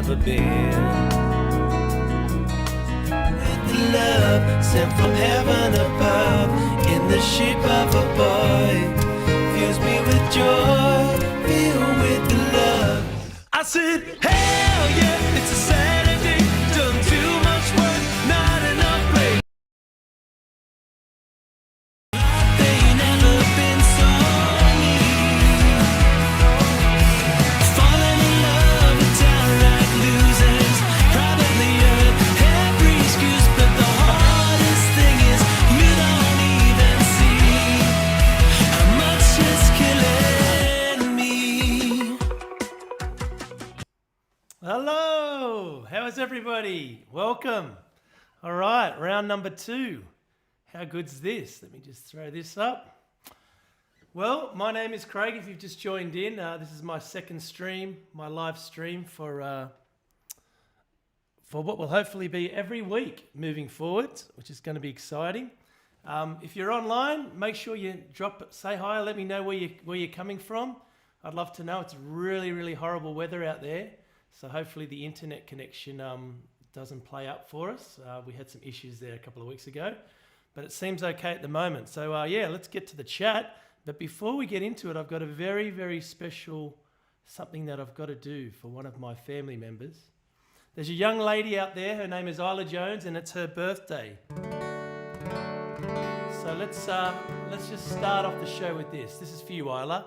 ever been. With the love sent from heaven above, in the shape of a boy, fills me with joy, filled with the love. I said, hell yeah, it's a Saturday, done too much work, not enough play. They ain't never been so neat. Falling in love with downright losers, probably heard every excuse, but the hardest thing is you don't even see how much it's killing me. Hello, how is everybody? Welcome. All right, round number 2. How good's this? Let me just throw this up. Well, my name is Craig. If you've just joined in, this is my second stream, my live stream for what will hopefully be every week moving forward, which is going to be exciting. If you're online, make sure you say hi. Let me know where you're coming from. I'd love to know. It's really, really horrible weather out there. So hopefully the internet connection doesn't play up for us. We had some issues there a couple of weeks ago, but it seems okay at the moment. So yeah, let's get to the chat. But before we get into it, I've got a very, very special something that I've got to do for one of my family members. There's a young lady out there. Her name is Isla Jones, and it's her birthday. So let's just start off the show with this. This is for you, Isla.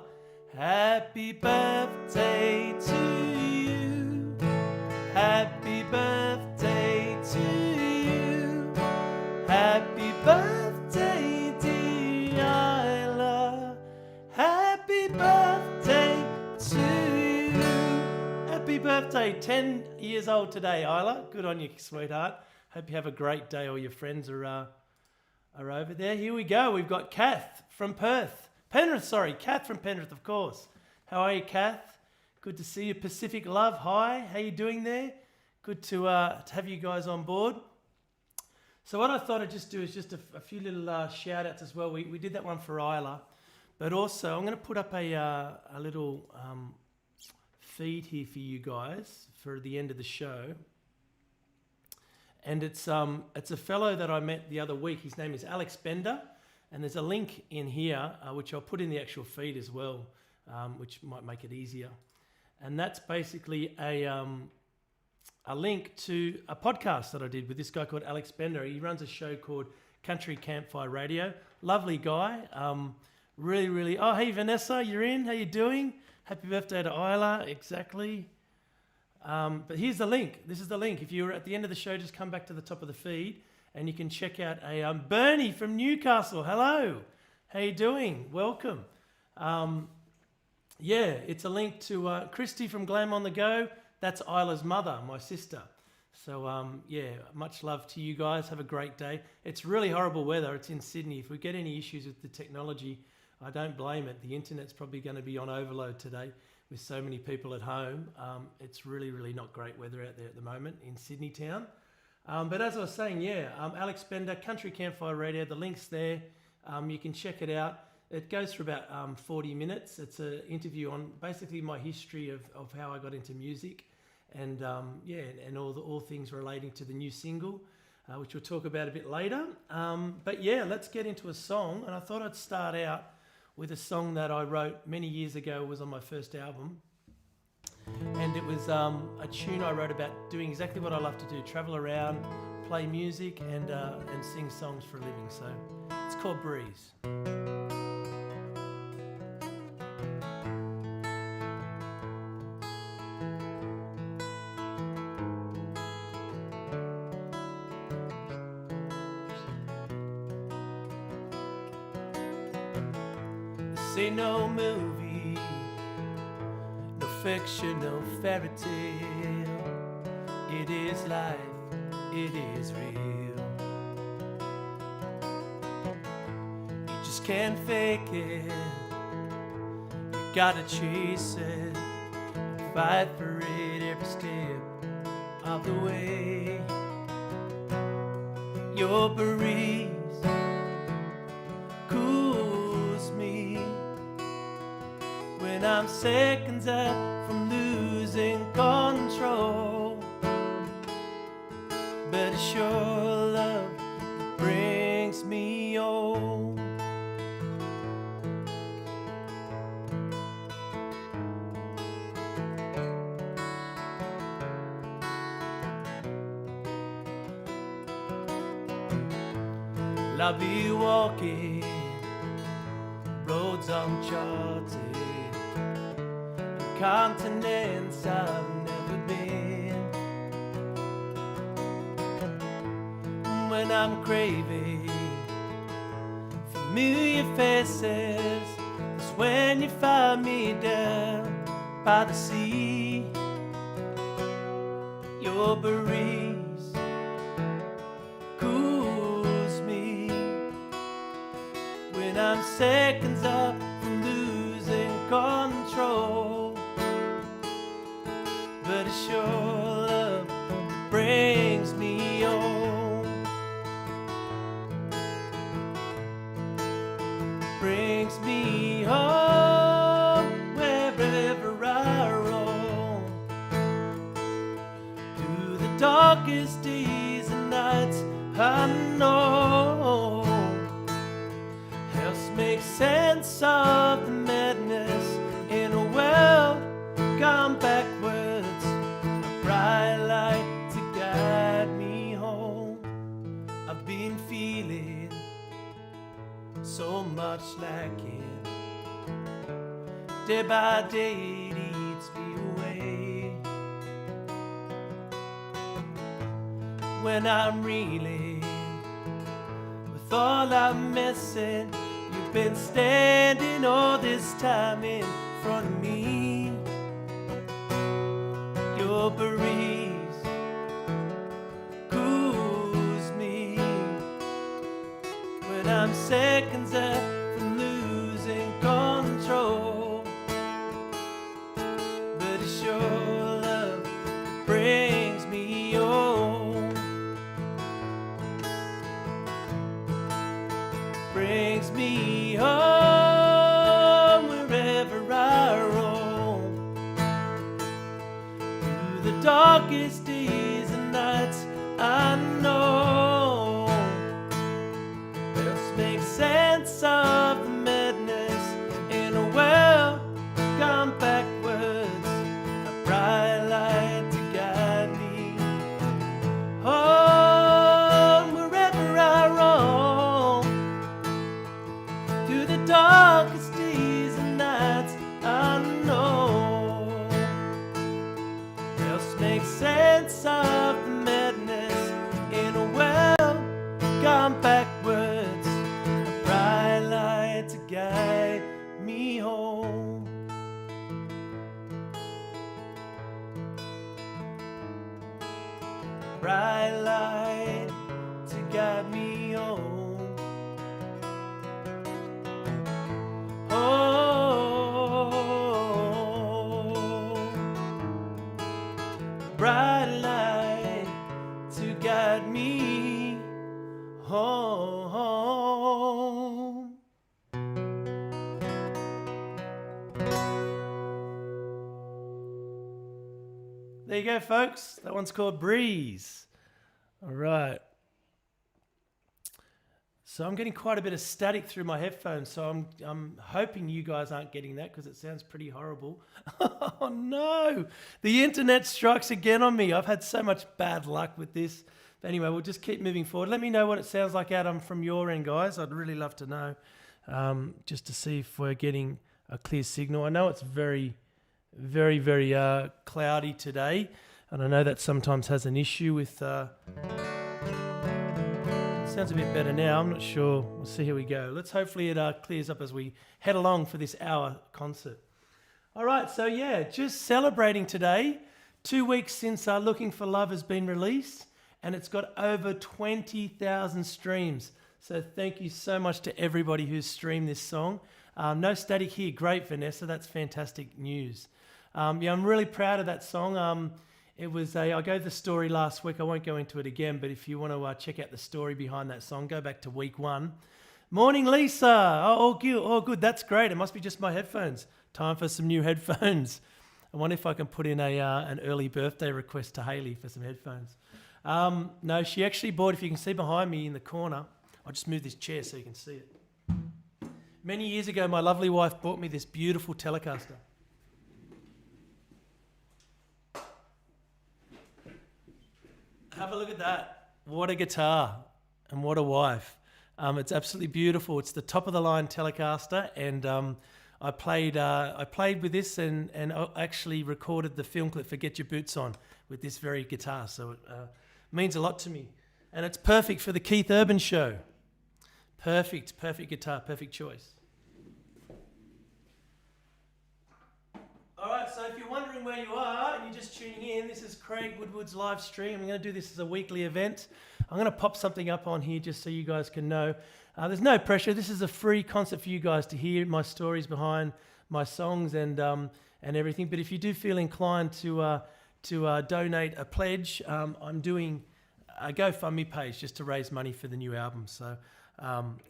Happy birthday to you. Happy birthday to you. Happy birthday, dear Isla. Happy birthday to you. Happy birthday, 10 years old today, Isla. Good on you, sweetheart. Hope you have a great day. All your friends are over there. Here we go. We've got Kath from Kath from Penrith, of course. How are you, Kath? Good to see you. Pacific Love, hi. How you doing there? Good to have you guys on board. So what I thought I'd just do is just a few little shout outs as well. We did that one for Isla, but also I'm going to put up a little feed here for you guys for the end of the show. And it's a fellow that I met the other week. His name is Alex Bender, and there's a link in here which I'll put in the actual feed as well, which might make it easier. And that's basically a link to a podcast that I did with this guy called Alex Bender. He runs a show called Country Campfire Radio. Lovely guy. Really, really. Oh, hey, Vanessa, you're in. How you doing? Happy birthday to Isla. Exactly. But here's the link. This is the link. If you're at the end of the show, just come back to the top of the feed and you can check out Bernie from Newcastle. Hello. How you doing? Welcome. Yeah, it's a link to Christy from Glam on the Go. That's Isla's mother, my sister. So, yeah, much love to you guys. Have a great day. It's really horrible weather. It's in Sydney. If we get any issues with the technology, I don't blame it. The internet's probably going to be on overload today with so many people at home. It's really, really not great weather out there at the moment in Sydney town. But as I was saying, yeah, Alex Bender, Country Campfire Radio, the link's there. You can check it out. It goes for about 40 minutes. It's an interview on basically my history of how I got into music and yeah, and all things relating to the new single, which we'll talk about a bit later. But yeah, let's get into a song. And I thought I'd start out with a song that I wrote many years ago. It was on my first album. And it was a tune I wrote about doing exactly what I love to do, travel around, play music and sing songs for a living. So it's called Breeze. Ain't no movie, no fiction, no fairy tale. It is life, it is real. You just can't fake it. You gotta chase it, fight for it every step of the way. Your breeze cools me when I'm seconds out from losing control. but it's your love that brings me home. I'll be walking roads uncharted, continents I've never been. When I'm craving familiar faces, that's when you find me down by the sea. Your breeze cools me when I'm seconds up from losing control. But it's your love that brings me home. Brings me home wherever I roam. Through the darkest days and nights I know, helps make sense of the madness in a world gone backwards. A bright light to guide me home. I've been feeling so much lacking. Day by day it eats me away. When I'm reeling with all I'm missing, you've been standing all this time in front of me. Your breeze cools me when I'm seconds up from losing control. But it's your love that brings me home. Brings me home wherever I roam. Through the darkest days and nights I know, helps make sense of the madness in a world gone backwards. A bright light to guide me home wherever I roam. Through the darkest days and nights I know, helps make sense of the madness in a world gone backwards. A bright light to guide me home. Bright light to guide me home. Bright light to guide me home. There you go, folks. That one's called Breeze. All right. So I'm getting quite a bit of static through my headphones, so I'm hoping you guys aren't getting that because it sounds pretty horrible. Oh no, the internet strikes again on me. I've had so much bad luck with this. But anyway, we'll just keep moving forward. Let me know what it sounds like out from your end, guys. I'd really love to know, just to see if we're getting a clear signal. I know it's very, very, very cloudy today, and I know that sometimes has an issue with... Sounds a bit better now. I'm not sure. We'll see. Here we go. Hopefully it clears up as we head along for this hour concert. All right. So yeah, just celebrating today. 2 weeks since Looking for Love has been released, and it's got over 20,000 streams. So thank you so much to everybody who's streamed this song. No static here. Great, Vanessa. That's fantastic news. Yeah, I'm really proud of that song. It was I gave the story last week. I won't go into it again, but if you want to check out the story behind that song, go back to week 1. Morning, Lisa. Oh, good. That's great. It must be just my headphones. Time for some new headphones. I wonder if I can put in an early birthday request to Haley for some headphones. No, she actually bought, if you can see behind me in the corner, I'll just move this chair so you can see it. Many years ago, my lovely wife bought me this beautiful Telecaster. Have a look at that. What a guitar and what a wife. It's absolutely beautiful. It's the top of the line Telecaster, and I played with this and I actually recorded the film clip for Get Your Boots On with this very guitar. So it means a lot to me. And it's perfect for the Keith Urban show. Perfect guitar, perfect choice. All right, so if you're wondering where you are and you're just tuning in, this is Craig Woodward's live stream. I'm going to do this as a weekly event. I'm going to pop something up on here just so you guys can know. There's no pressure. This is a free concert for you guys to hear my stories behind my songs and everything. But if you do feel inclined to donate a pledge, I'm doing a GoFundMe page just to raise money for the new album. So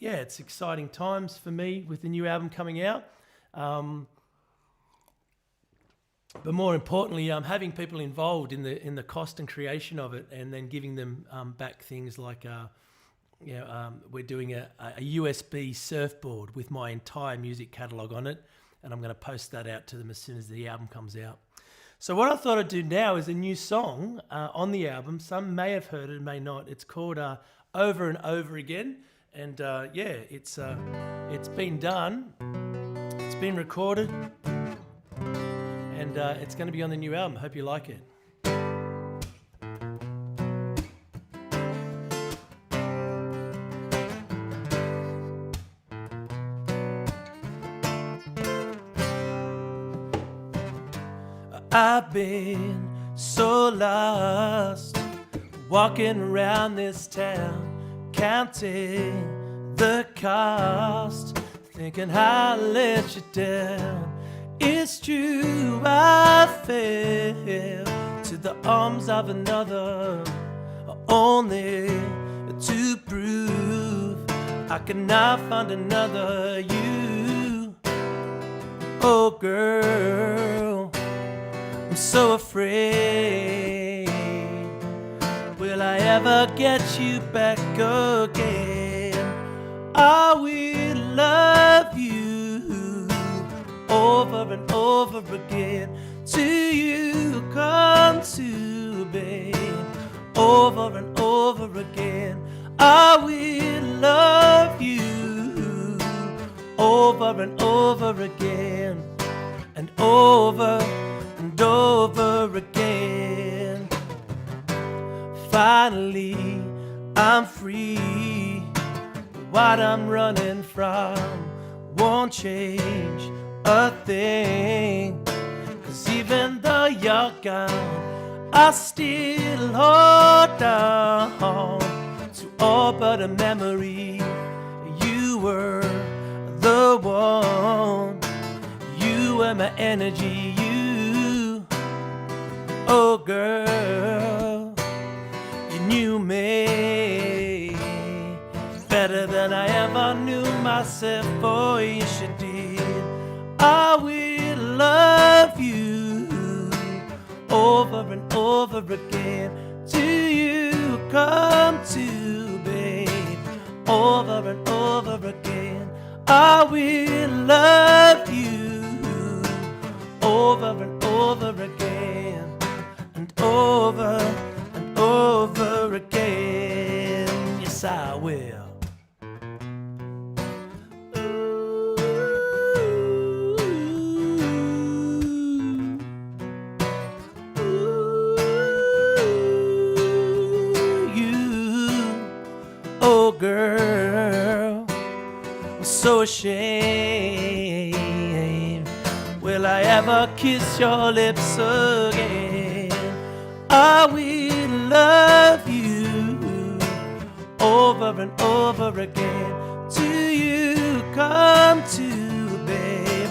yeah, it's exciting times for me with the new album coming out. But more importantly, having people involved in the cost and creation of it, and then giving them back things like, we're doing a USB surfboard with my entire music catalogue on it, and I'm going to post that out to them as soon as the album comes out. So what I thought I'd do now is a new song on the album. Some may have heard it, may not. It's called Over and Over Again, and yeah, it's been done, it's been recorded. And it's going to be on the new album. Hope you like it. I've been so lost, walking around this town, counting the cost, thinking how I let you down. It's true, I fell to the arms of another, only to prove I cannot find another you. Oh girl, I'm so afraid. Will I ever get you back again? I will love you over and over again, till you come to me. Over and over again, I will love you. Over and over again, and over again. Finally, I'm free. What I'm running from won't change a thing, 'cause even though you're gone, I still hold on to all but a memory. You were the one, you were my energy, you. Oh girl, you knew me better than I ever knew myself. Oh yes you did. I will love you over and over again, till you come to, babe. Over and over again, I will love you over and over again, and over again. Yes, I will. Girl, I'm so ashamed. Will I ever kiss your lips again? I will love you over and over again, till you come to, babe.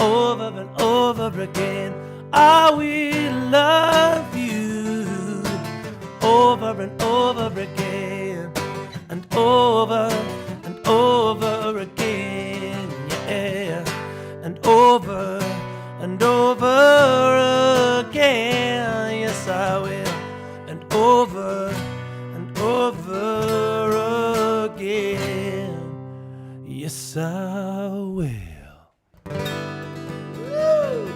Over and over again, I will love you over and over again, and over again, yeah, and over again, yes I will, and over over and over again. Yes, I will. Woo!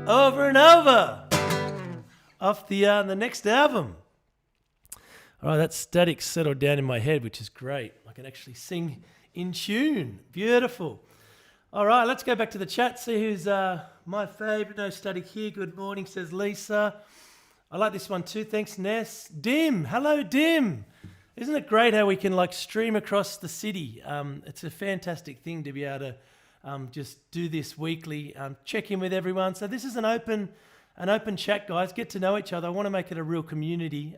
Over and over. Off the next album. All right, that static settled down in my head, which is great. I can actually sing in tune. Beautiful. All right, let's go back to the chat, see who's my favourite. No static here. Good morning, says Lisa. I like this one too. Thanks, Ness. Dim. Hello, Dim. Isn't it great how we can like stream across the city? It's a fantastic thing to be able to just do this weekly, check in with everyone. So this is an open chat, guys. Get to know each other. I want to make it a real community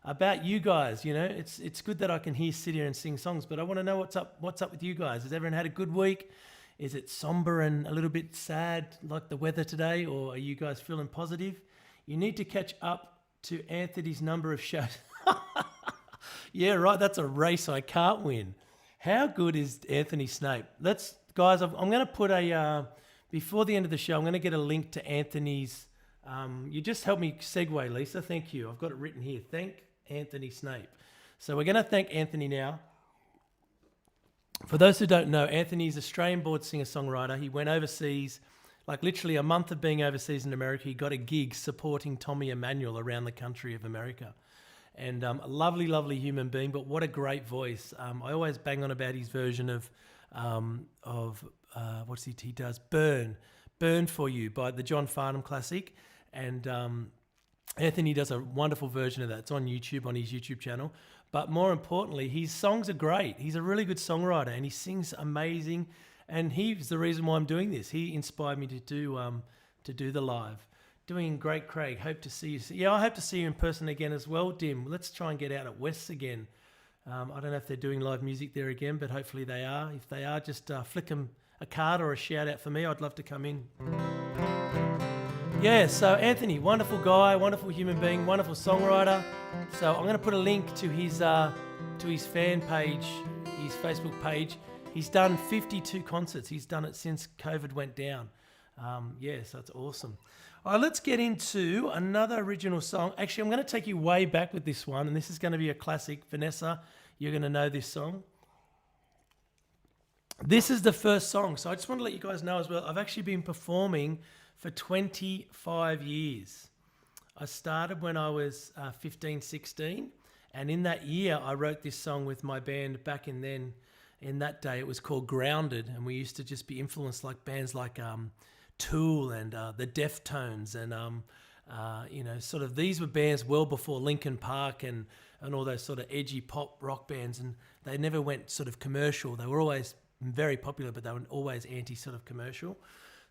about you guys. You know, it's good that I can sit here and sing songs, but I want to know what's up with you guys. Has everyone had a good week? Is it somber and a little bit sad like the weather today, or are you guys feeling positive? You need to catch up to Anthony's number of shows. Yeah, right. That's a race I can't win. How good is Anthony Snape? Guys, I'm going to put before the end of the show, I'm going to get a link to Anthony's. You just helped me segue, Lisa. Thank you. I've got it written here. Thank Anthony Snape. So we're going to thank Anthony now. For those who don't know, Anthony's Australian-born singer-songwriter. He went overseas, like literally a month of being overseas in America. He got a gig supporting Tommy Emmanuel around the country of America. And a lovely, lovely human being, but what a great voice. I always bang on about his version of he does? Burn For You by the John Farnham classic. And Anthony does a wonderful version of that. It's on YouTube, on his YouTube channel. But more importantly, his songs are great. He's a really good songwriter and he sings amazing. And he's the reason why I'm doing this. He inspired me to do the live. Doing great, Craig. Hope to see you. Yeah, I hope to see you in person again as well, Dim. Let's try and get out at West's again. I don't know if they're doing live music there again, but hopefully they are. If they are, just flick them a card or a shout out for me. I'd love to come in. Yeah, so Anthony, wonderful guy, wonderful human being, wonderful songwriter. So I'm going to put a link to his fan page, his Facebook page. He's done 52 concerts. He's done it since COVID went down. So it's awesome. All right, let's get into another original song. Actually, I'm going to take you way back with this one, and this is going to be a classic. Vanessa, you're going to know this song. This is the first song, so I just want to let you guys know as well, I've actually been performing for 25 years. I started when I was 15, 16, and in that year, I wrote this song with my band back in then. In that day, it was called Grounded, and we used to just be influenced like bands like Tool and the Deftones, and sort of these were bands well before Linkin Park and all those sort of edgy pop rock bands, and they never went sort of commercial. They were always very popular, but they were always anti sort of commercial.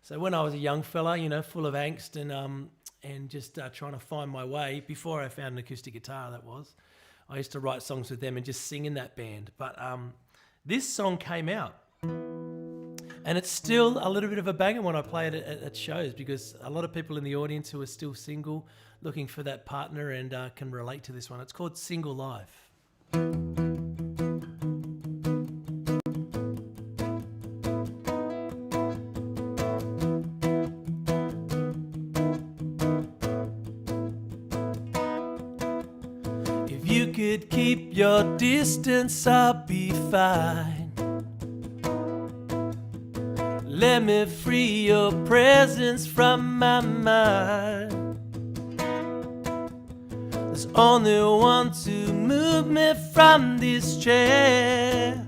So when I was a young fella, full of angst and just trying to find my way, before I found an acoustic guitar, that was, I used to write songs with them and just sing in that band. But this song came out, and it's still a little bit of a banger when I play it at shows, because a lot of people in the audience who are still single, looking for that partner, and can relate to this one. It's called Single Life. If you could keep your distance, I'll be fine. Let me free your presence from my mind. There's only one to move me from this chair.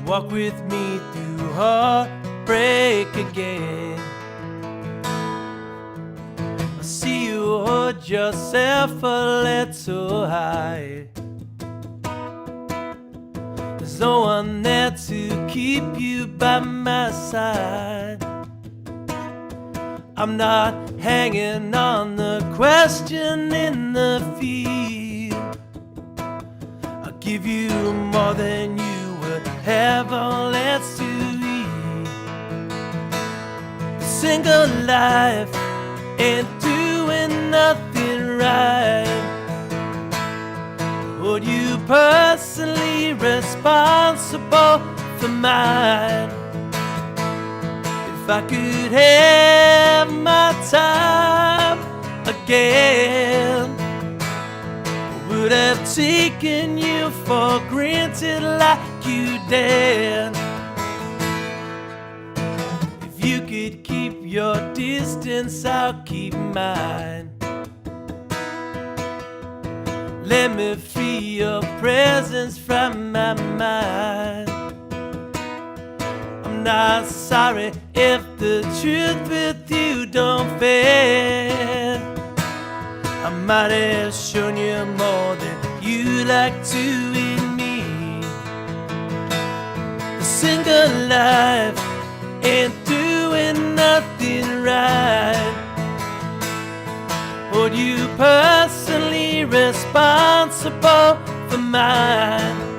Walk with me through heartbreak again. I see you hold yourself a little high. There's no one there to keep you by my side. I'm not hanging on the question in the field. I'll give you more than you would ever let to eat. The single life ain't doing nothing right. Hold you personally responsible for mine. If If I could have my time again, would have taken you for granted like you did. If you could keep your distance, I'll keep mine. Let me feel your presence from my mind. I'm not sorry if the truth with you don't fit. I might have shown you more than you like to in me. A single life ain't doing nothing right. Hold you personally responsible for mine.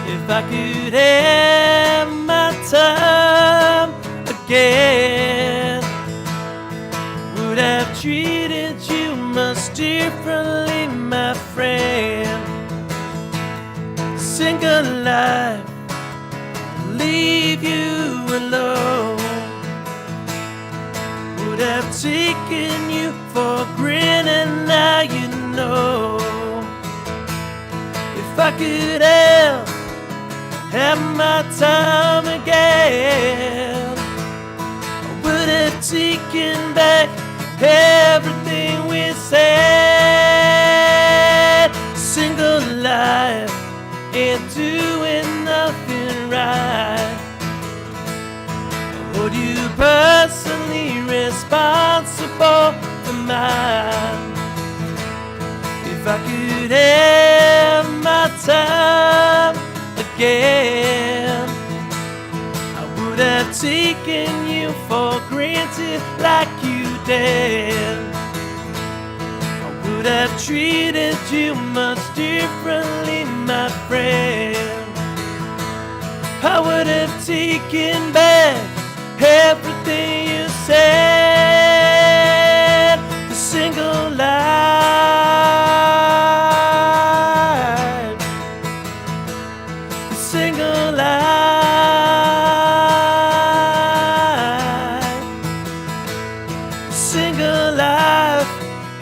If I could have my time again, would have treated you much differently, my friend. Single life, leave you alone, would have taken you for granted, now you know. If I could have my time again, I would have taken back everything we said. Single life ain't doing nothing right. Hold you personally responsible for mine. If I could have my time again, I would have taken you for granted like you did. I would have treated you much differently, my friend. I would have taken back everything you said. The single life, the single life, the single life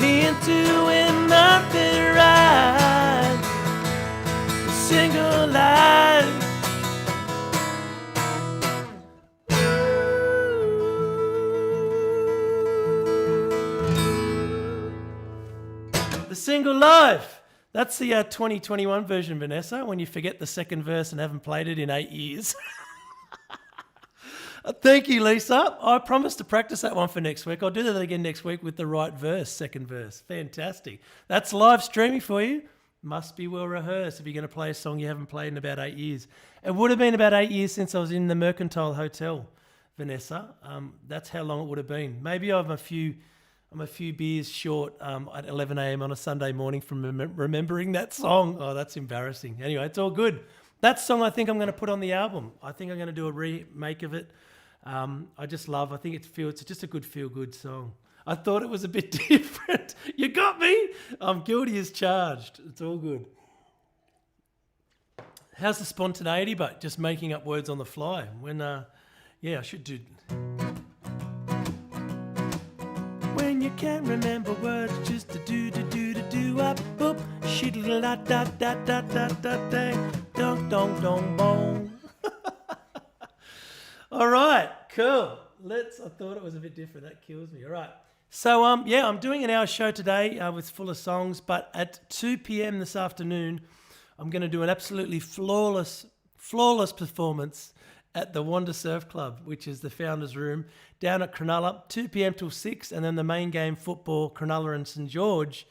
ain't doing nothing right. The single life. The single life. That's the 2021 version, Vanessa, when you forget the second verse and haven't played it in 8 years. Thank you, Lisa. I promised to practice that one for next week. I'll do that again next week with the right verse, second verse. Fantastic. That's live streaming for you. Must be well rehearsed if you're going to play a song you haven't played in about 8 years. It would have been about 8 years since I was in the Mercantile Hotel, Vanessa. That's how long it would have been. Maybe I'm a few beers short at 11 a.m. on a Sunday morning from remembering that song. Oh, that's embarrassing. Anyway, it's all good. That song I think I'm going to put on the album. I think I'm going to do a remake of it. I think it's just a good feel-good song. I thought it was a bit different. You got me. I'm guilty as charged. It's all good. How's the spontaneity, but just making up words on the fly? I should do... When you can't remember words, just to do up, boop, shiddle da da da da da da dang, dong dong dong bong. All right, cool. I thought it was a bit different. That kills me. All right. So I'm doing an hour show today with full of songs, but at 2 p.m. this afternoon, I'm going to do an absolutely flawless performance at the Wander Surf Club, which is the Founders Room, down at Cronulla, 2 p.m. till 6, and then the main game football, Cronulla and St George,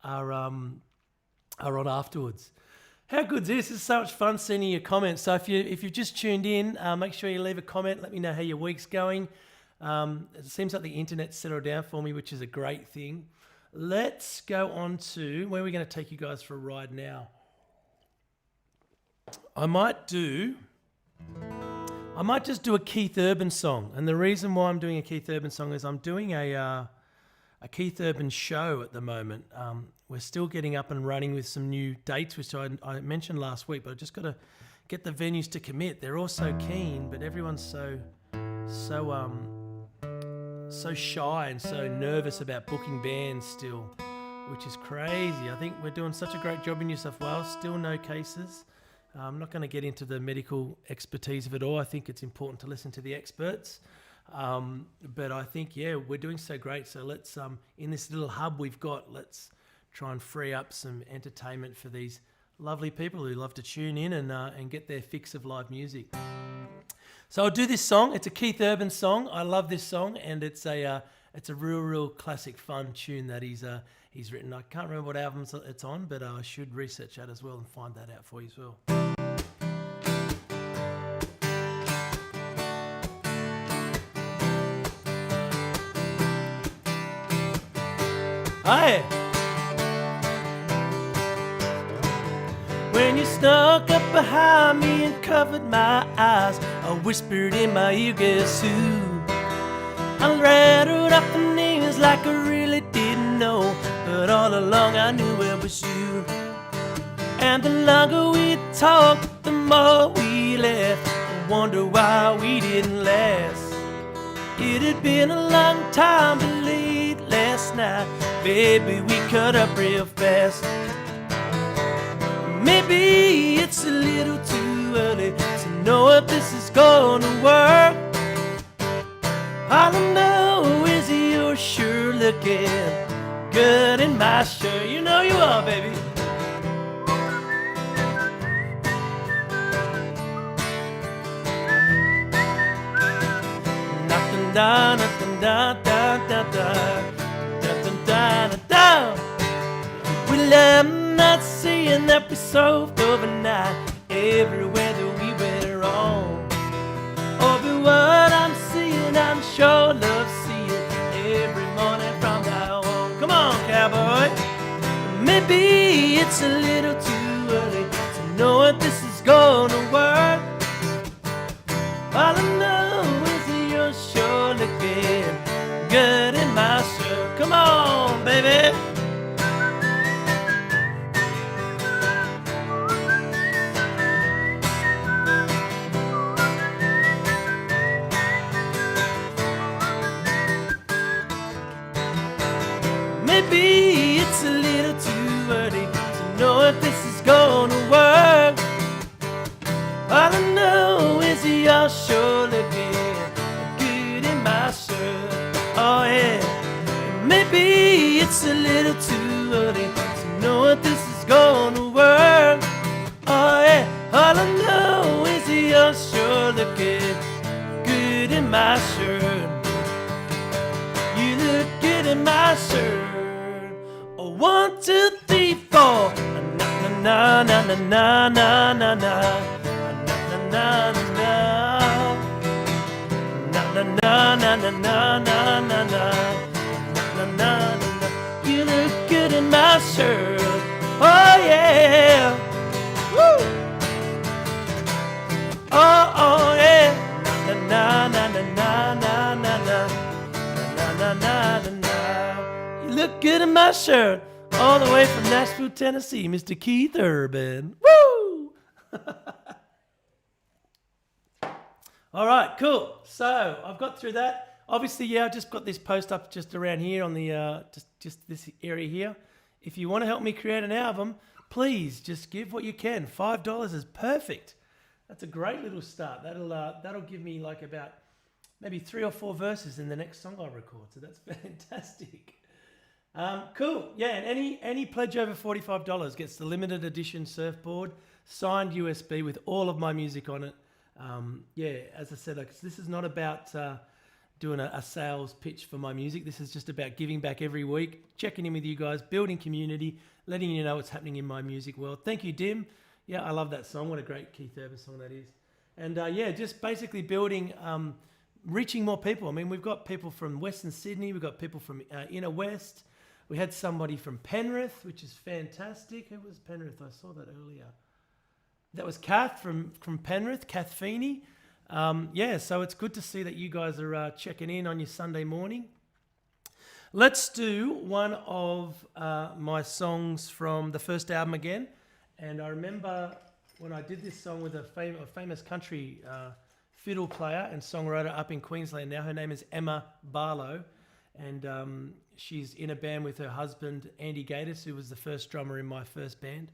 are on afterwards. How good is this? It's so much fun seeing your comments. So if you've just tuned in, make sure you leave a comment. Let me know how your week's going. It seems like the internet's settled down for me, which is a great thing. Let's go on to where we're going to take you guys for a ride now. I might just do a Keith Urban song. And the reason why I'm doing a Keith Urban song is I'm doing a Keith Urban show at the moment. We're still getting up and running with some new dates, which I mentioned last week, but I just got to get the venues to commit. They're all so keen, but everyone's so so shy and so nervous about booking bands still, which is crazy. I think we're doing such a great job in New South Wales. Still no cases. I'm not going to get into the medical expertise of it all. I think it's important to listen to the experts. But I think, we're doing so great. So let's, in this little hub we've got, let's try and free up some entertainment for these lovely people who love to tune in and get their fix of live music. So I'll do this song. It's a Keith Urban song. I love this song, and it's a real classic fun tune that he's written. I can't remember what album it's on, but I should research that as well and find that out for you as well. Hi. When you snuck up behind me and covered my eyes, I whispered in my ear, guess who? I rattled off the names like I really didn't know, but all along I knew it was you. And the longer we talked, the more we laughed. I wonder why we didn't last. It had been a long time, but late last night, baby, we cut up real fast. Maybe it's a little too early to know if this is gonna work. All I know is you're sure looking good in my shirt. You know you are, baby. Nothing da, nothing da, da, da, da, da, da, da, da. Well, I'm not saying that we solved overnight everywhere that we went wrong. Oh, but what I'm seeing, I'm sure love seeing every morning from now on. Come on, cowboy. Maybe it's a little too early to know if this is gonna work. All I know is you're sure looking good in my shirt. Come on, baby. Maybe it's a little too early to know if this is gonna work. All I know is you're sure looking good in my shirt. Oh yeah. Maybe it's a little too early to know if this is gonna work. Oh yeah. All I know is you're sure looking good in my shirt. You look good in my shirt. 1, 2, 3, 4. Na na na na na na na na na na na na na na na na. You look good in my shirt. Oh yeah. Woo. Oh yeah. Na na na na na na na na na na. You look good in my shirt. All the way from Nashville, Tennessee, Mr. Keith Urban. Woo! All right, cool. So I've got through that. Obviously, I've just got this post up just around here on the just this area here. If you want to help me create an album, please just give what you can. $5 is perfect. That's a great little start. That'll give me like about maybe 3 or 4 verses in the next song I record. So that's fantastic. Cool. Yeah, and any pledge over $45 gets the limited edition surfboard, signed USB with all of my music on it. As I said, this is not about doing a sales pitch for my music. This is just about giving back every week, checking in with you guys, building community, letting you know what's happening in my music world. Thank you, Dim. Yeah, I love that song. What a great Keith Urban song that is. And just basically building, reaching more people. I mean, we've got people from Western Sydney. We've got people from Inner West. We had somebody from Penrith, which is fantastic. Who was Penrith? I saw that earlier. That was Kath from Penrith, Kath Feeney. So it's good to see that you guys are checking in on your Sunday morning. Let's do one of my songs from the first album again. And I remember when I did this song with a famous country fiddle player and songwriter up in Queensland now. Her name is Emma Barlow, and she's in a band with her husband, Andy Gatiss, who was the first drummer in my first band.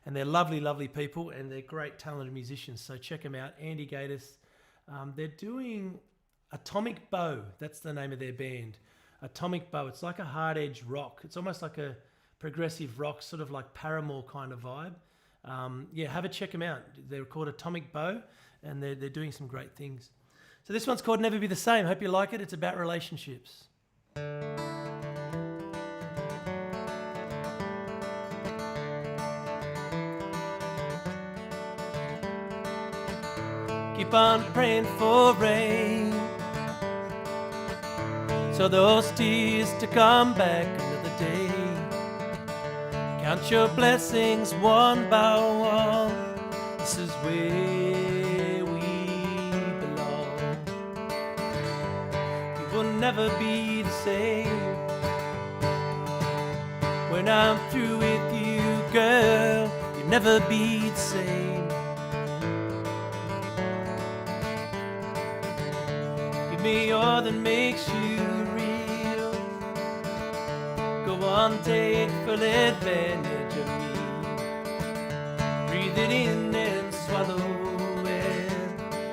And they're lovely, lovely people, and they're great, talented musicians. So check them out, Andy Gatiss. They're doing Atomic Bow. That's the name of their band. Atomic Bow. It's like a hard edge rock. It's almost like a progressive rock, sort of like Paramore kind of vibe. Have a check them out. They're called Atomic Bow, and they're doing some great things. So this one's called Never Be the Same. Hope you like it. It's about relationships. Keep on praying for rain, so those tears to come back another day. Count your blessings one by one. This is where we belong. You will never be the same when I'm through with you, girl. You'll never be the same. Give me all that makes you real. Go on, take full advantage of me. Breathe it in and swallow it.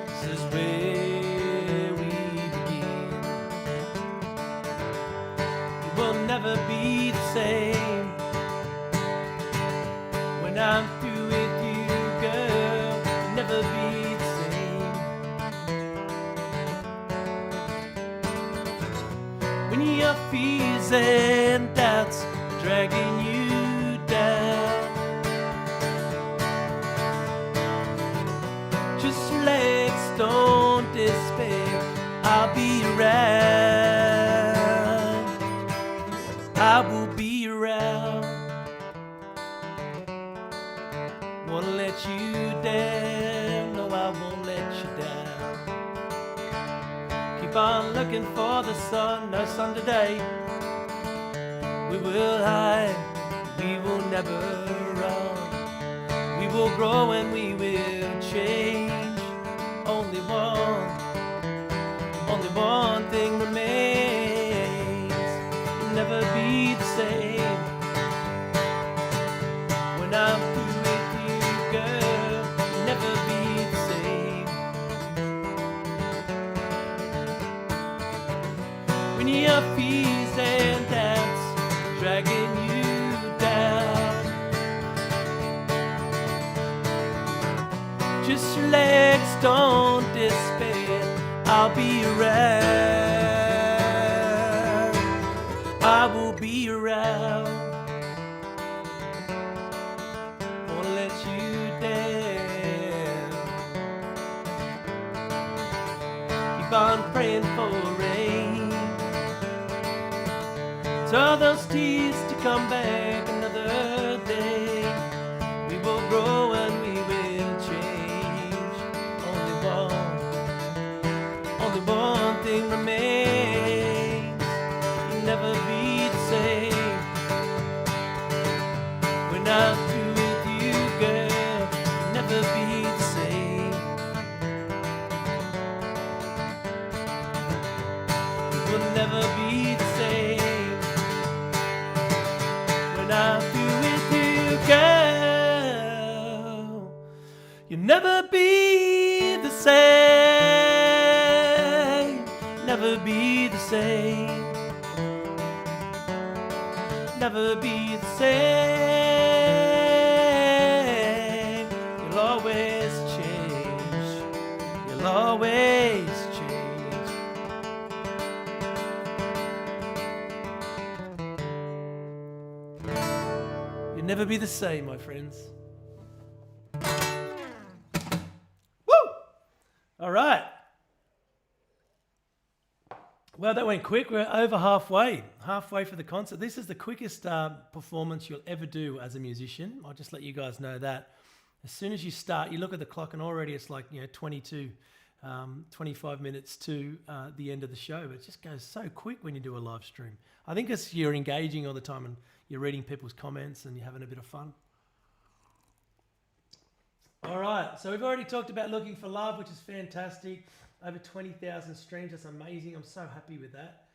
This is where we begin. You will never be the same when I'm through with you, girl. You'll never be the same. When your fears and doubts are dragging you down, just relax, don't despair. I'll be around. I will be around. Won't let you down. No, I won't let you down. Keep on looking for the sun. No sun today. We will hide. We will never run. We will grow and we will change. Only one thing remains. You'll never be the same when I'm through with you, girl. You'll never be the same. When your fears and doubts dragging you down, just relax, don't despair. I'll be around. I will be around. Won't let you down. Keep on praying for rain, so those tears to come back another day. We will grow and we will change. Only one thing remains. You'll never be the same when I'm through with you, girl. You'll never be the same. You will never be the same when I'm through with you, girl. You'll never be the same. Never be the same. Never be the same. You'll always change. You'll always change. You'll never be the same, my friends. Woo! All right. Well, that went quick. We're over halfway for the concert. This is the quickest performance you'll ever do as a musician. I'll just let you guys know that. As soon as you start, you look at the clock and already it's like 22, 25 minutes to the end of the show. But it just goes so quick when you do a live stream. I think it's you're engaging all the time and you're reading people's comments and you're having a bit of fun. All right, so we've already talked about Looking for Love, which is fantastic. Over 20,000 streams, that's amazing. I'm so happy with that.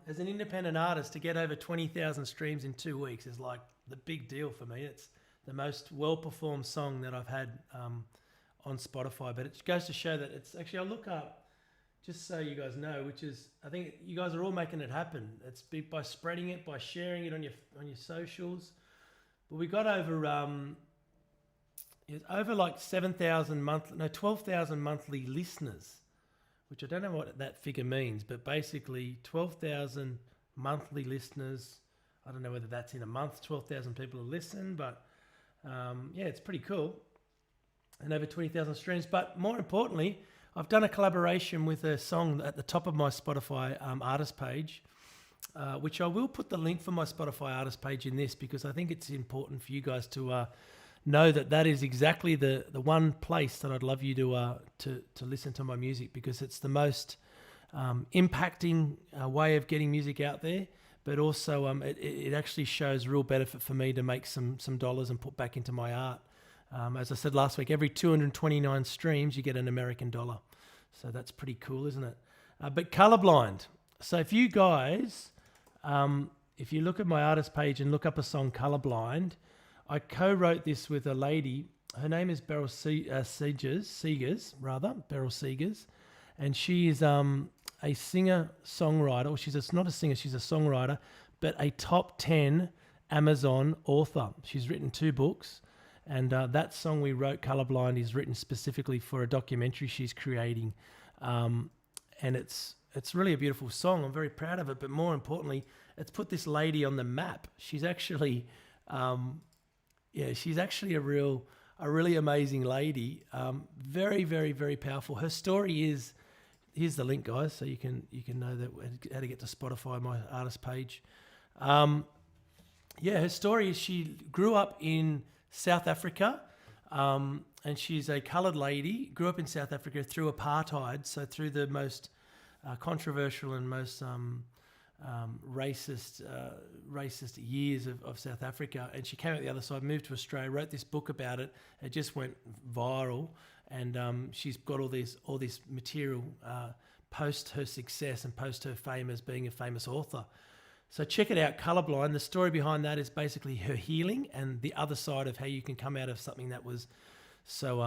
As an independent artist, to get over 20,000 streams in 2 weeks is like the big deal for me. It's the most well-performed song that I've had on Spotify. But it goes to show that it's actually, I'll look up, just so you guys know, which is, I think you guys are all making it happen. It's by spreading it, by sharing it on your socials. But we got over like 12,000 monthly listeners, which I don't know what that figure means, but basically 12,000 monthly listeners. I don't know whether that's in a month, 12,000 people who listen, but yeah, it's pretty cool. And over 20,000 streams. But more importantly, I've done a collaboration with a song at the top of my Spotify artist page, which I will put the link for my Spotify artist page in this, because I think it's important for you guys to know that is exactly the one place that I'd love you to listen to my music, because it's the most impacting way of getting music out there. But also it actually shows real benefit for me to make some dollars and put back into my art. As I said last week, every 229 streams, you get an American dollar. So that's pretty cool, isn't it? But Colorblind. So if you guys, if you look at my artist page and look up a song, Colorblind, I co-wrote this with a lady. Her name is Beryl Seegers, Beryl Seegers. And she is a singer-songwriter, or she's not a singer, she's a songwriter, but a top 10 Amazon author. She's written 2 books. And that song we wrote, Colorblind, is written specifically for a documentary she's creating. And it's really a beautiful song. I'm very proud of it. But more importantly, it's put this lady on the map. She's actually, she's actually a really amazing lady. Very, very, very powerful. Her story is, here's the link, guys, so you can know that how to get to Spotify, my artist page. Her story is she grew up in South Africa, and she's a coloured lady, grew up in South Africa through apartheid, so through the most controversial and most racist years of South Africa. And she came out the other side, moved to Australia, wrote this book about it. It just went viral, and she's got all this material post her success and post her fame as being a famous author. So check it out, Colorblind. The story behind that is basically her healing and the other side of how you can come out of something that was so,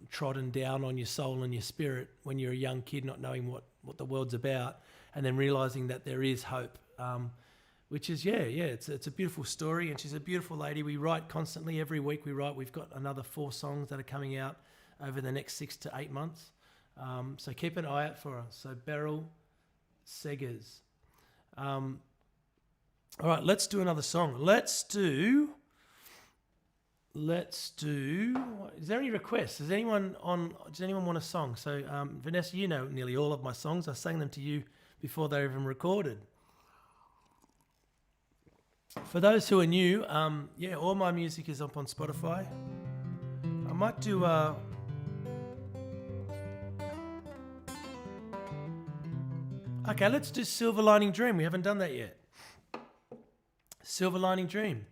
trodden down on your soul and your spirit when you're a young kid, not knowing what the world's about, and then realizing that there is hope, which is, it's a beautiful story, and she's a beautiful lady. We write constantly. Every week we write. We've got another 4 songs that are coming out over the next 6 to 8 months. So keep an eye out for her. So Beryl Seegers. All right, let's do another song. Let's do. Is there any requests? Does anyone want a song? So Vanessa, you know nearly all of my songs. I sang them to you before they're even recorded. For those who are new, all my music is up on Spotify. I might do. Okay, let's do Silver Lining Dream. We haven't done that yet. Silver Lining Dream.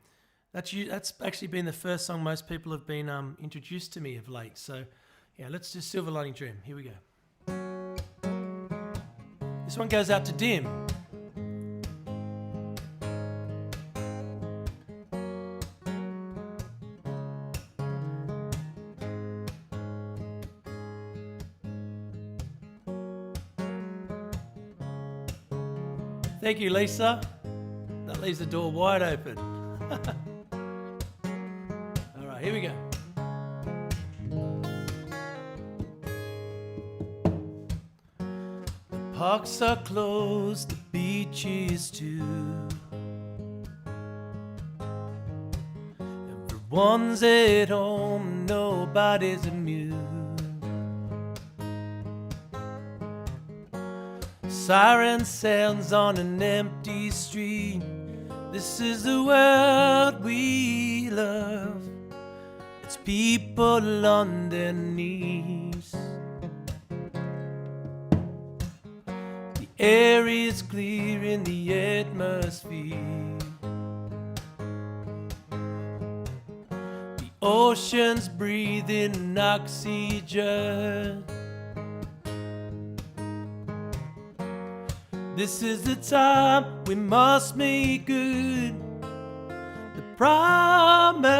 That's actually been the first song most people have been introduced to me of late. So, yeah, let's do Silver Lining Dream. Here we go. This one goes out to Dim. Thank you, Lisa. That leaves the door wide open. All right, here we go. The parks are closed, the beach is too. Everyone's at home, nobody's amused. Siren sounds on an empty street. This is the world we love. It's people on their knees. The air is clear in the atmosphere. The Oceans breathing oxygen. This is the time we must make good the promises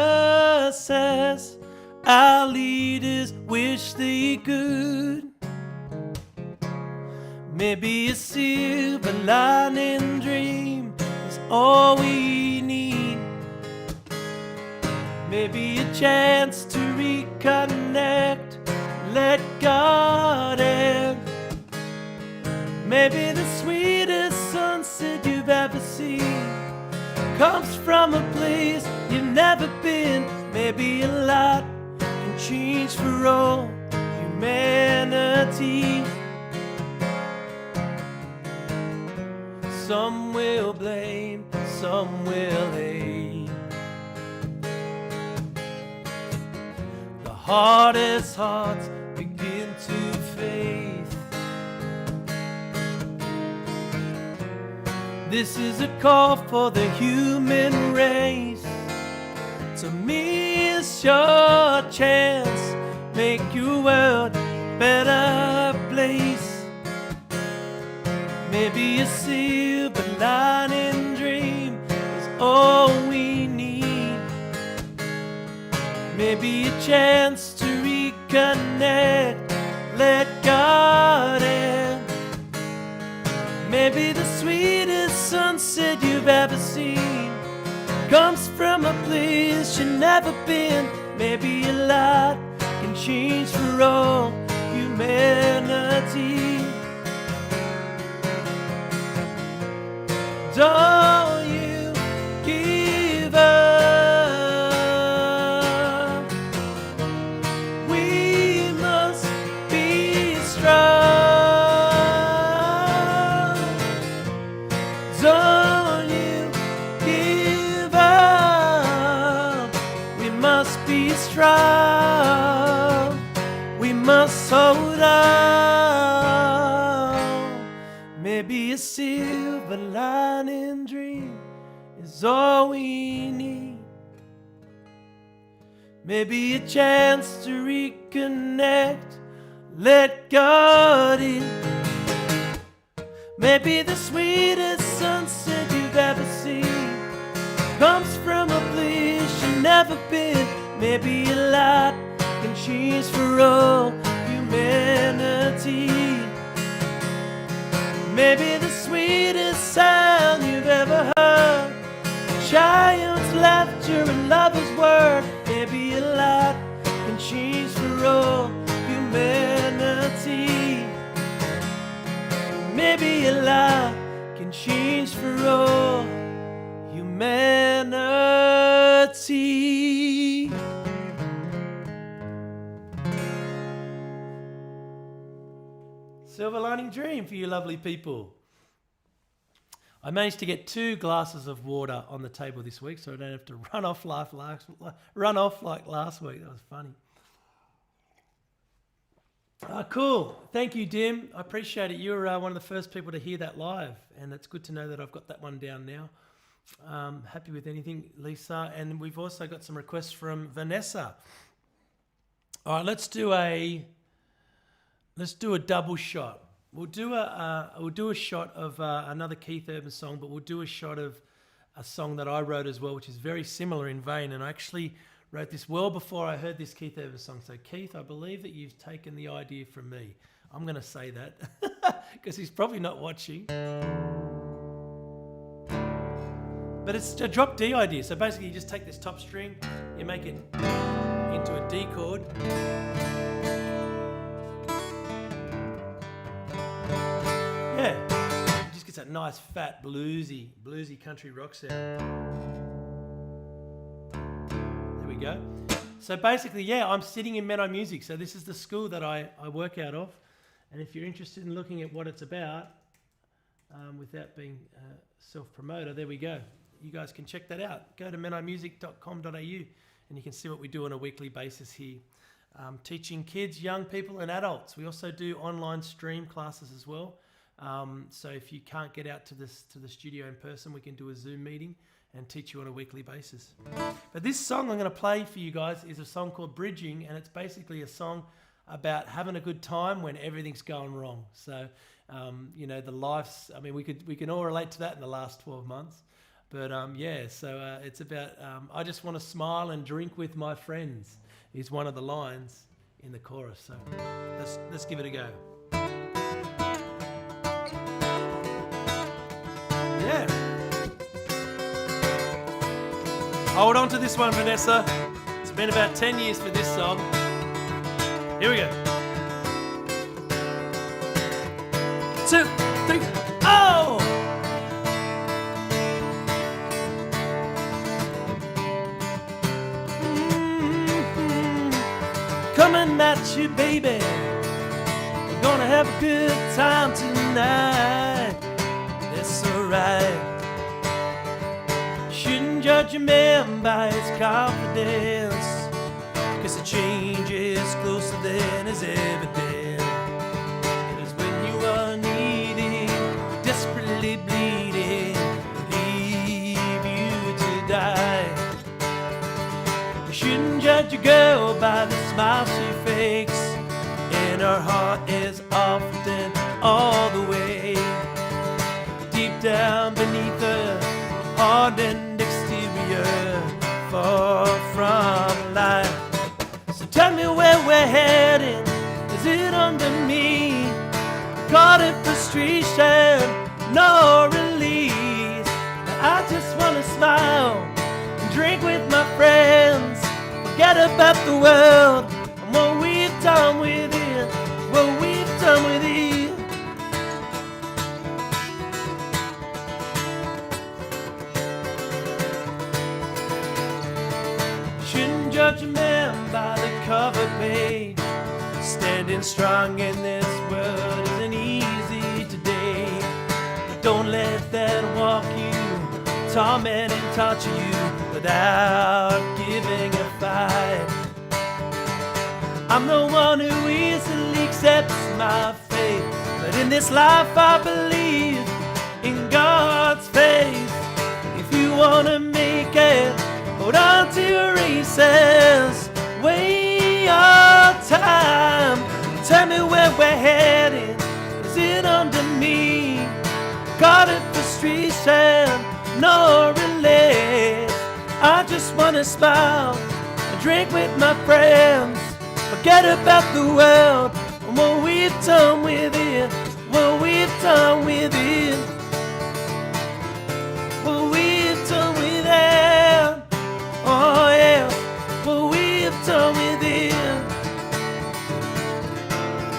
our leaders wish they could. Maybe a silver lining dream is all we need. Maybe a chance to reconnect, let God in. Maybe the sweetest sunset you've ever seen comes from a place you've never been. Maybe a lot can change for all humanity. Some will blame, some will hate. The hardest hearts begin to faith. This is a call for the human race. To me, it's your chance. Make your world a better place. Maybe a silver lining dream is all we need. Maybe a chance to reconnect, let God in. Maybe the sweetest sunset you've ever seen comes from a place you've never been. Maybe a lot can change for all humanity. Don't you give up. We must be strong. Don't you give up. We must be strong. We must hold on. Maybe a silver lining dream is all we need. Maybe a chance to reconnect, let God in. Maybe the sweetest sunset you've ever seen comes from a place you've never been. Maybe a lot can change for all humanity. Maybe the sweetest sound you've ever heard, a child's laughter and lover's word. Maybe a lot can change for all humanity. Maybe a lot can change for all humanity. Silver lining dream for you lovely people. I managed to get 2 glasses of water on the table this week, so I don't have to run off like last week. That was funny. Cool. Thank you, Dim. I appreciate it. You were one of the first people to hear that live, and it's good to know that I've got that one down now. Happy with anything, Lisa. And we've also got some requests from Vanessa. All right, let's do a double shot. We'll do a shot of another Keith Urban song, but we'll do a shot of a song that I wrote as well, which is very similar in vein. And I actually wrote this well before I heard this Keith Urban song. So Keith, I believe that you've taken the idea from me. I'm going to say that because he's probably not watching. But it's a drop D idea. So basically you just take this top string, you make it into a D chord. Yeah, it just gets that nice fat bluesy country rock sound. There we go. So basically, yeah, I'm sitting in Menai Music. So this is the school that I work out of. And if you're interested in looking at what it's about, without being self-promoter, there we go. You guys can check that out. Go to menaimusic.com.au and you can see what we do on a weekly basis here. Teaching kids, young people and adults. We also do online stream classes as well. So if you can't get out to the studio in person, we can do a Zoom meeting and teach you on a weekly basis. But this song I'm going to play for you guys is a song called Bridging, and it's basically a song about having a good time when everything's going wrong. So, the life's, we can all relate to that in the last 12 months. But it's about, I just want to smile and drink with my friends is one of the lines in the chorus. So let's give it a go. Yeah. Hold on to this one, Vanessa. It's been about 10 years for this song. Here we go. 2, 3, oh! Coming at you, baby. We're gonna have a good time tonight. That's alright. Shouldn't judge a man by his confidence, 'cause the change is closer than is evident. It is when you are needing, desperately bleeding, leave you to die. You shouldn't judge a girl by the smile she fakes, and her heart is often all the way. Deep down beneath her hardened exterior, far from life. So tell me where we're heading. Is it under me? Caught in frustration, no release. I just wanna smile and drink with my friends. Forget about the world and what we've done with it. What we've done with it. Shouldn't judge a man by the cover page. Standing strong in this world isn't easy today. But don't let that walk you, torment and torture you without giving a fight. I'm the one who easily accepts my fate, but in this life I believe in God's faith. If you wanna make it, hold on to your races, weigh your time. Tell me where we're heading. Is it under me? Caught in frustration, no relief. I just wanna smile and drink with my friends. Forget about the world and what we've done with it. What we've done with it. What we've done with it. Oh yeah, what we've done with it.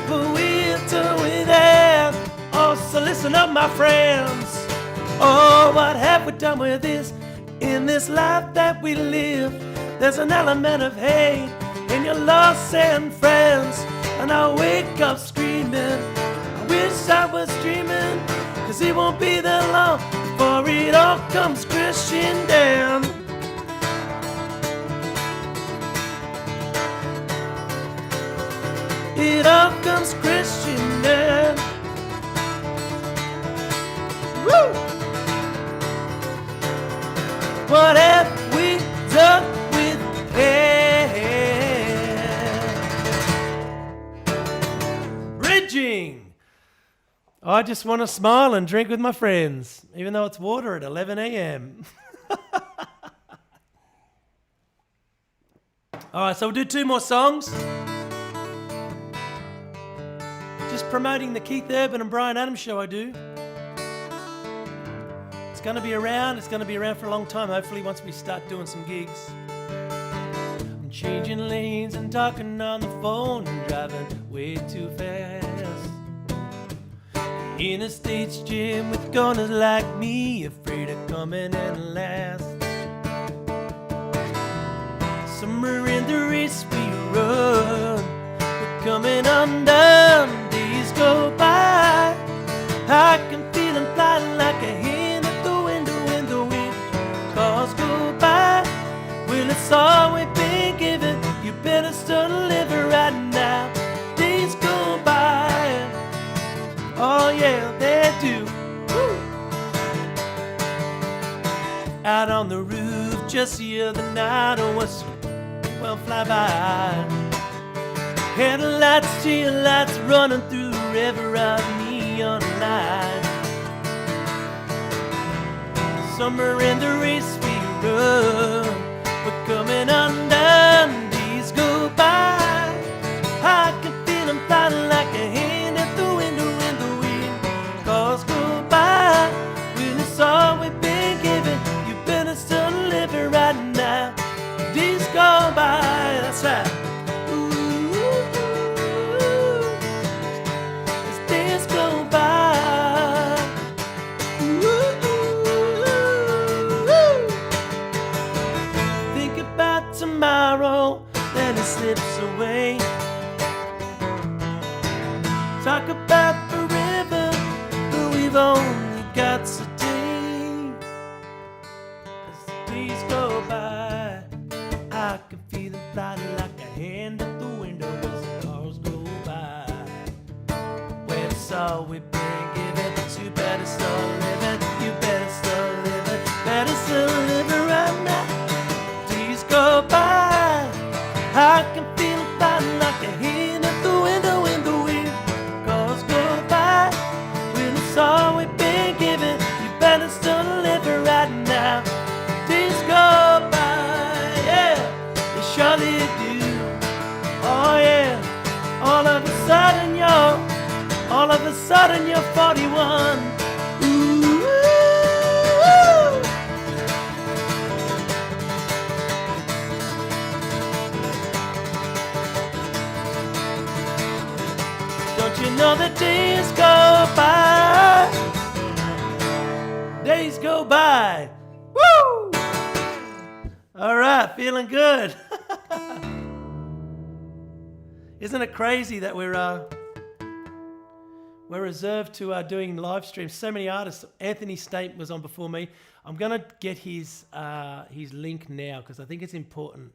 What we've done with it. Oh, so listen up, my friends. Oh, what have we done with this? In this life that we live, there's an element of hate in your loss and friends. And I wake up screaming, I wish I was dreaming, 'cause it won't be that long before it all comes crashing down. It all comes crashing down. Woo! What have we done with it? Bridging. I just want to smile and drink with my friends, even though it's water at 11 a.m. All right, so we'll do 2 more songs. Just promoting the Keith Urban and Brian Adams show I do. It's going to be around. It's going to be around for a long time, hopefully, once we start doing some gigs. I'm changing lanes and talking on the phone and driving way too fast. In a stage gym with goners like me, afraid of coming in last. Somewhere in the race we run, we're coming undone. Days go by, I can feel them flying like a hen at the window when the wind cars go by. Well, it's all we've been given. You better start living right now. Days go by. Oh yeah, out on the roof just the other night. Oh, was well fly by. Headlights, taillights running through the river of neon light. Summer in the race we run, we're coming undone. Days go by, I can feel them flying like a hand at the window in the wind. Cars go by, when it's all we've been given, you better start living right now. Days go by, that's right. Days go by. Think about tomorrow, then it slips away. Talk about forever, but we've only got today. As the days go by, I can feel them flying like a hand at the window as the cars go by. When it's all we've been given, you better start living. You better start living. Better start living right now. Days go by, I can feel them flying like a hand at the window in the wind. Cars go by, when it's all we've been given, you better start living right now. Days go by, yeah, they surely do. Oh yeah, all of a sudden you're 41. Ooh. Don't you know the days go by? Days go by. Woo! All right, feeling good. Isn't it crazy that we're reserved to doing live streams? So many artists. Anthony Snape was on before me. I'm gonna get his link now because I think it's important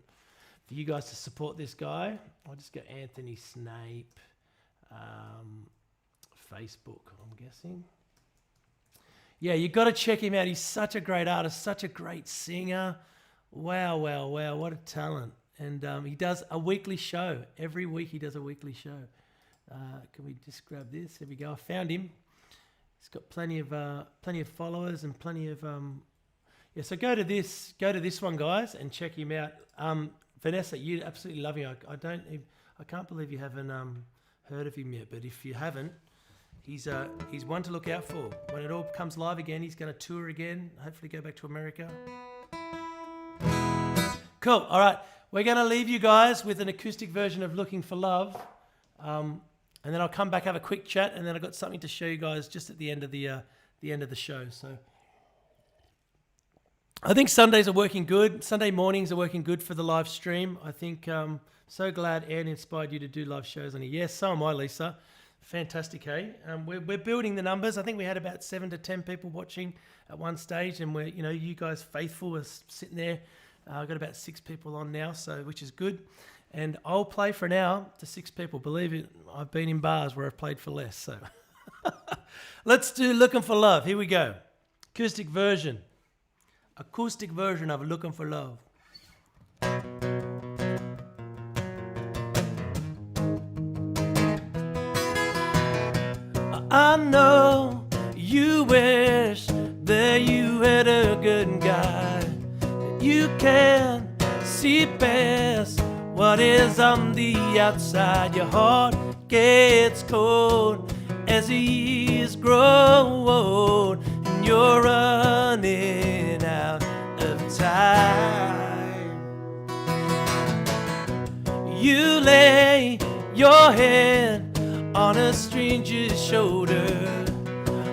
for you guys to support this guy. I'll just go Anthony Snape, Facebook. I'm guessing. Yeah, you got to check him out. He's such a great artist, such a great singer. Wow, wow, wow! What a talent! And he does a weekly show. Every week he does a weekly show. Can we just grab this? There we go. I found him. He's got plenty of followers and plenty of yeah. So go to this one, guys, and check him out. Vanessa, you absolutely love him. I can't believe you haven't heard of him yet. But if you haven't, he's one to look out for. When it all comes live again, he's going to tour again. Hopefully, go back to America. Cool. All right, we're going to leave you guys with an acoustic version of "Looking for Love." And then I'll come back, have a quick chat, and then I've got something to show you guys just at the end of the show. So I think Sundays are working good. Sunday mornings are working good for the live stream. I think so glad Anne inspired you to do live shows on here. Yes, so am I, Lisa. Fantastic, hey? We're building the numbers. I think we had about 7 to 10 people watching at one stage, and you guys faithful are sitting there. I've got about 6 people on now, so which is good. And I'll play for an hour to 6 people. Believe it, I've been in bars where I've played for less. So let's do Looking for Love. Here we go. Acoustic version of Looking for Love. I know you wish that you had a good guy, that you can see past what is on the outside. Your heart gets cold as the years grow old, and you're running out of time. You lay your head on a stranger's shoulder,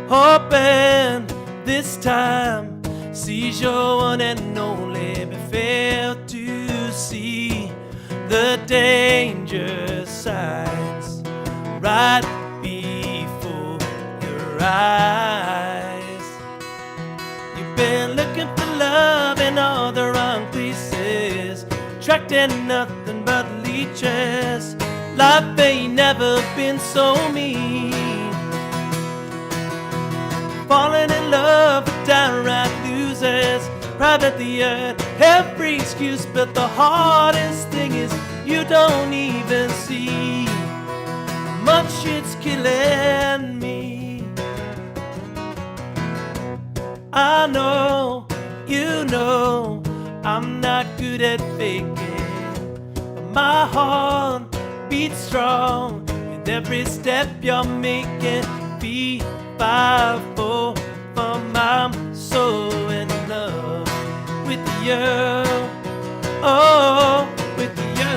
hoping this time sees your one and only, but fail to see the danger signs right before your eyes. You've been looking for love in all the wrong places, attracting nothing but leeches. Life ain't never been so mean. Falling in love with downright losers, privately earned every excuse, but the hardest thing is you don't even see how much it's killing me. I know, you know, I'm not good at faking. My heart beats strong with every step you're making. 5, 4, I'm so in love with you. Oh, with you.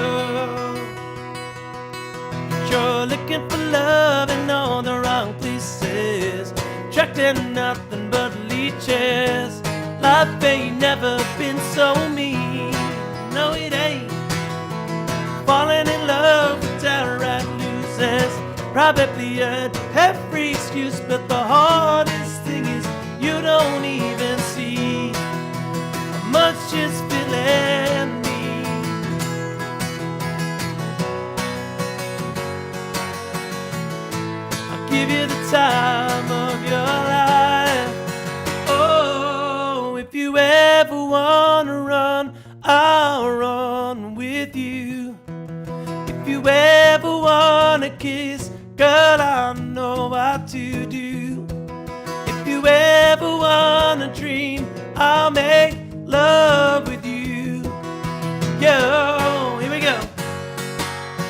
You're looking for love in all the wrong places, attracting nothing but leeches. Life ain't never been so mean. No, it ain't. Falling in love with downright losers, probably earned every excuse, but the hardest thing is you don't even see how much it's filling me. I'll give you the time of your life. Oh, if you ever wanna run, I'll run with you. If you ever wanna kiss, girl, I know what to do. If you ever wanna dream, I'll make love with you. Yo, here we go.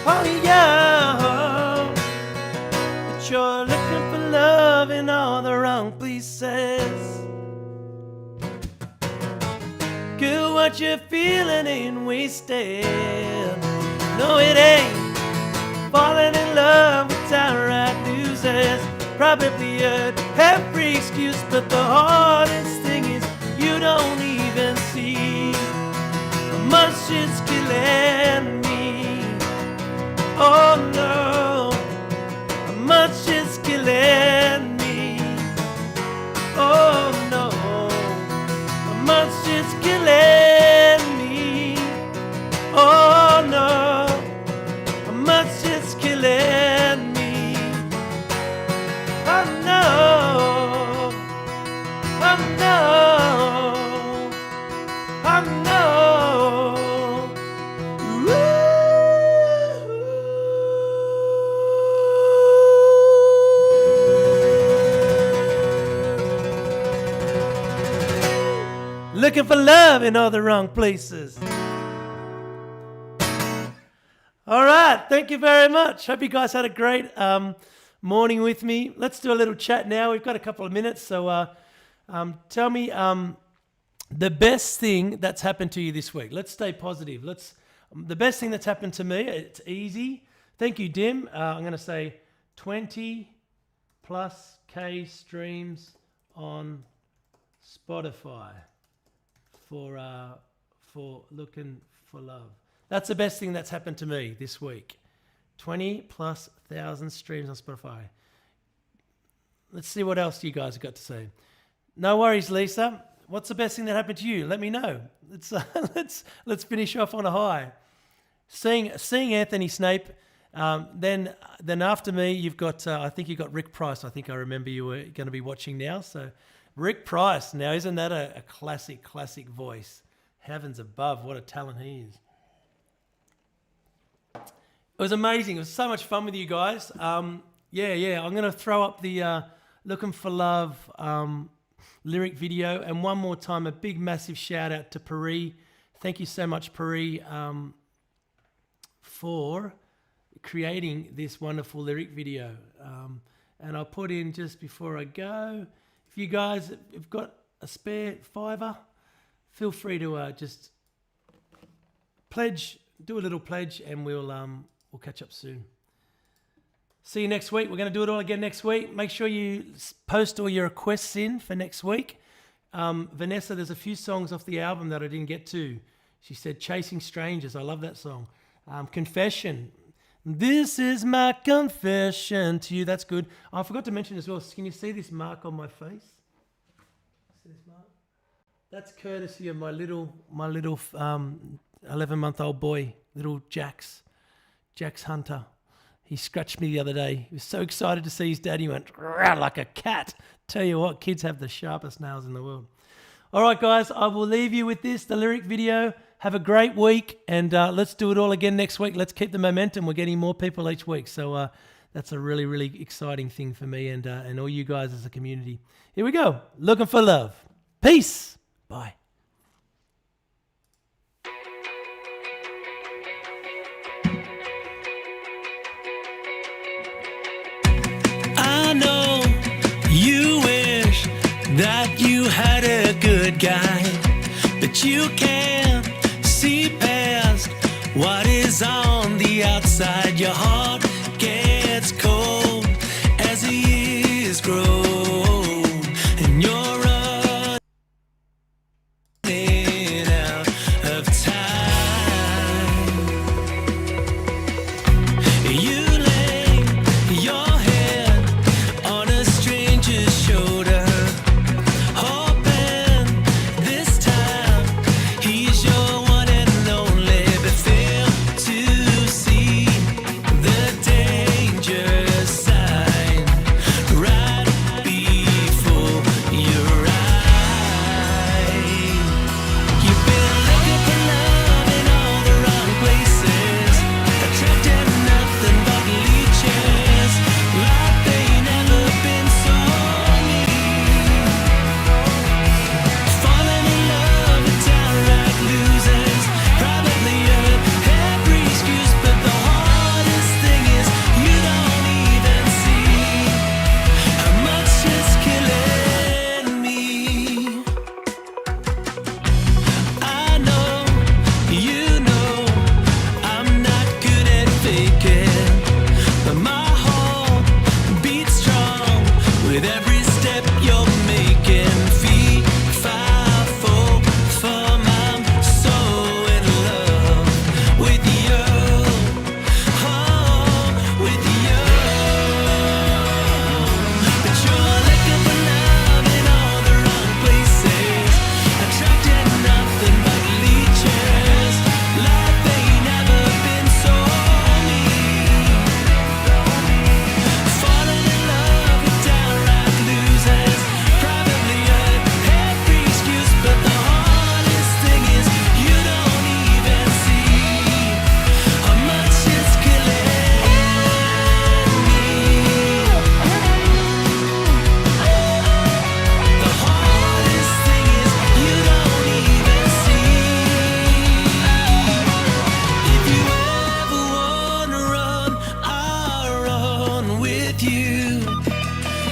Oh, yeah. But you're looking for love in all the wrong places. Girl, what you're feeling ain't wasted. No, it ain't. Falling in love with downright losers, probably earned every excuse, but the hardest thing is you don't even see how much it's killing me. Oh no, how much it's killing me. Oh no, how much it's killing me. Oh no, how much it's killing me. Oh no, oh no, oh no. Woo. Looking for love in all the wrong places. All right, thank you very much. Hope you guys had a great morning with me. Let's do a little chat now. We've got a couple of minutes, so tell me the best thing that's happened to you this week. Let's stay positive. The best thing that's happened to me, it's easy. Thank you, Dim. I'm going to say 20 plus K streams on Spotify for looking for love. That's the best thing that's happened to me this week. 20,000+ streams on Spotify. Let's see what else you guys have got to say. No worries, Lisa. What's the best thing that happened to you? Let me know. Let's finish off on a high. Seeing Anthony Snape. Then after me, you've got I think you got Rick Price. I think I remember you were going to be watching now. So Rick Price. Now isn't that a classic voice? Heavens above, what a talent he is. It was amazing. It was so much fun with you guys. Yeah. I'm going to throw up the Looking for Love lyric video. And one more time, a big, massive shout out to Pari. Thank you so much, Pari, for creating this wonderful lyric video. And I'll put in just before I go, if you guys have got a spare $5, feel free to just pledge, do a little pledge, and we'll catch up soon. See you next week. We're going to do it all again next week. Make sure you post all your requests in for next week. Vanessa, there's a few songs off the album that I didn't get to. She said Chasing Strangers. I love that song. Confession. This is my confession to you. That's good. I forgot to mention as well. Can you see this mark on my face? See this mark? That's courtesy of my little 11-month-old boy, little Jax Hunter. He scratched me the other day. He was so excited to see his dad. He went like a cat. Tell you what, kids have the sharpest nails in the world. All right, guys, I will leave you with this, the lyric video. Have a great week, and let's do it all again next week. Let's keep the momentum. We're getting more people each week, so that's a really, really exciting thing for me and all you guys as a community. Here we go. Looking for love. Peace. Bye. I know you wish that you had a good guy, but you can't see past what is on the outside. Your heart gets cold as the years grow, and you're running out of time. You lay your head on a stranger's shoulder, hoping this time he's your one and only, but fail to see the danger sign right before your eyes. You've been looking for love in all the wrong places, attracting nothing but leeches. Life ain't never been so mean. Falling in love with downright losers, probably heard every excuse, but the hardest thing is you don't even see how much it's killing me. I know, you know, I'm not good at faking, but my heart beats strong with every step you're making. Feet, 5, 4, I'm so in love with you, with you. But you're looking for love in all the wrong places, attracting nothing but leeches. Life ain't never been so mean. Falling in love with downright losers, probably heard every excuse, but the hardest thing is you don't even see how much it's killing me. The hardest thing is you don't even see. If you ever wanna run, I'll run with you.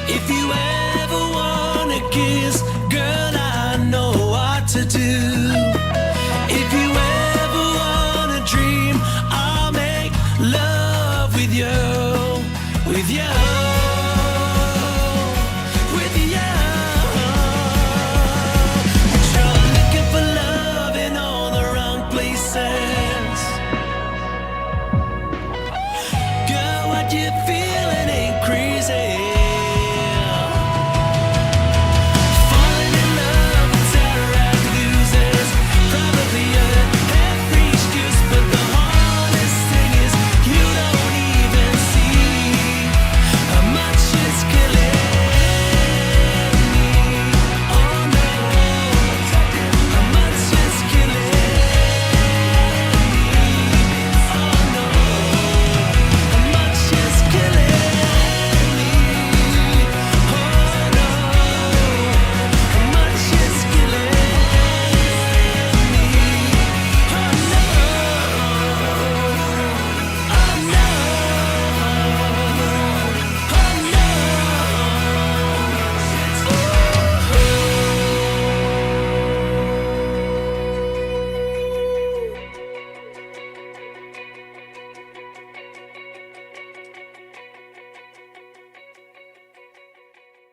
If you ever wanna kiss, girl, I know what to do.